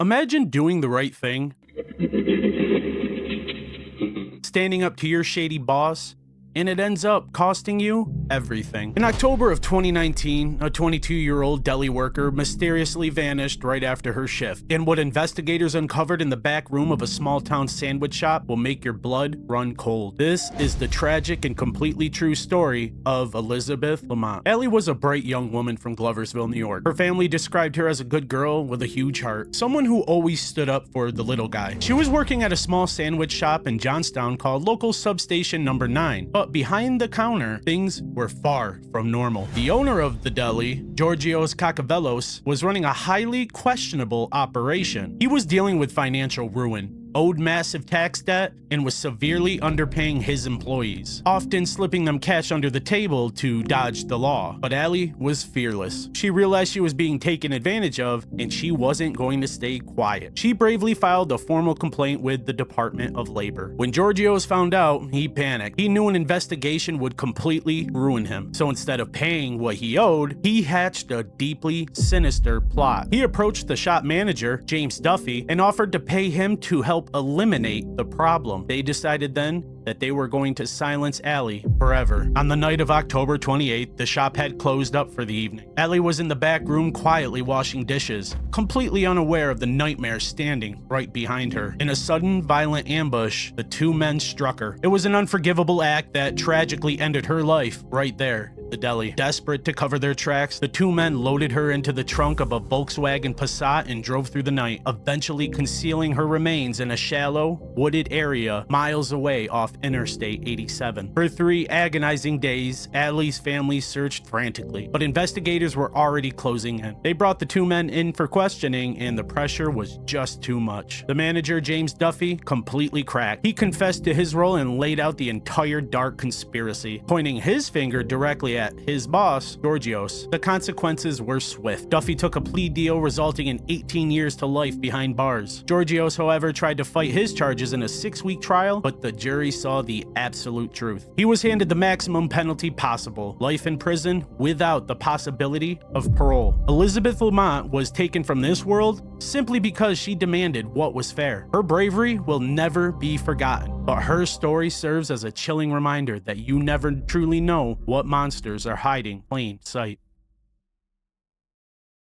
Imagine doing the right thing, standing up to your shady boss, and it ends up costing you everything. In October of 2019, a 22-year-old deli worker mysteriously vanished right after her shift. And what investigators uncovered in the back room of a small-town sandwich shop will make your blood run cold. This is the tragic and completely true story of Elizabeth Lamont. Allie was a bright young woman from Gloversville, New York. Her family described her as a good girl with a huge heart, someone who always stood up for the little guy. She was working at a small sandwich shop in Johnstown called Local Substation Number 9, but behind the counter, things were far from normal. The owner of the deli, Georgios Kakavelos, was running a highly questionable operation. He was dealing with financial ruin, owed massive tax debt, and was severely underpaying his employees, often slipping them cash under the table to dodge the law. But Allie was fearless. She realized she was being taken advantage of, and she wasn't going to stay quiet. She bravely filed a formal complaint with the Department of Labor. When Georgios found out, he panicked. He knew an investigation would completely ruin him. So instead of paying what he owed, he hatched a deeply sinister plot. He approached the shop manager, James Duffy, and offered to pay him to help eliminate the problem. They decided then that they were going to silence Allie forever. On the night of October 28th, the shop had closed up for the evening. Allie was in the back room quietly washing dishes, completely unaware of the nightmare standing right behind her. In a sudden, violent ambush, the two men struck her. It was an unforgivable act that tragically ended her life right there at the deli. Desperate to cover their tracks, the two men loaded her into the trunk of a Volkswagen Passat and drove through the night, eventually concealing her remains in a shallow, wooded area miles away off Interstate 87. For 3 agonizing days, Allie's family searched frantically, but investigators were already closing in. They brought the two men in for questioning, and the pressure was just too much. The manager, James Duffy, completely cracked. He confessed to his role and laid out the entire dark conspiracy, pointing his finger directly at his boss, Georgios. The consequences were swift. Duffy took a plea deal resulting in 18 years to life behind bars. Georgios, however, tried to fight his charges in a 6-week trial, but the jury saw the absolute truth. He was handed the maximum penalty possible, life in prison without the possibility of parole. Elizabeth Lamont was taken from this world simply because she demanded what was fair. Her bravery will never be forgotten, but her story serves as a chilling reminder that you never truly know what monsters are hiding in plain sight.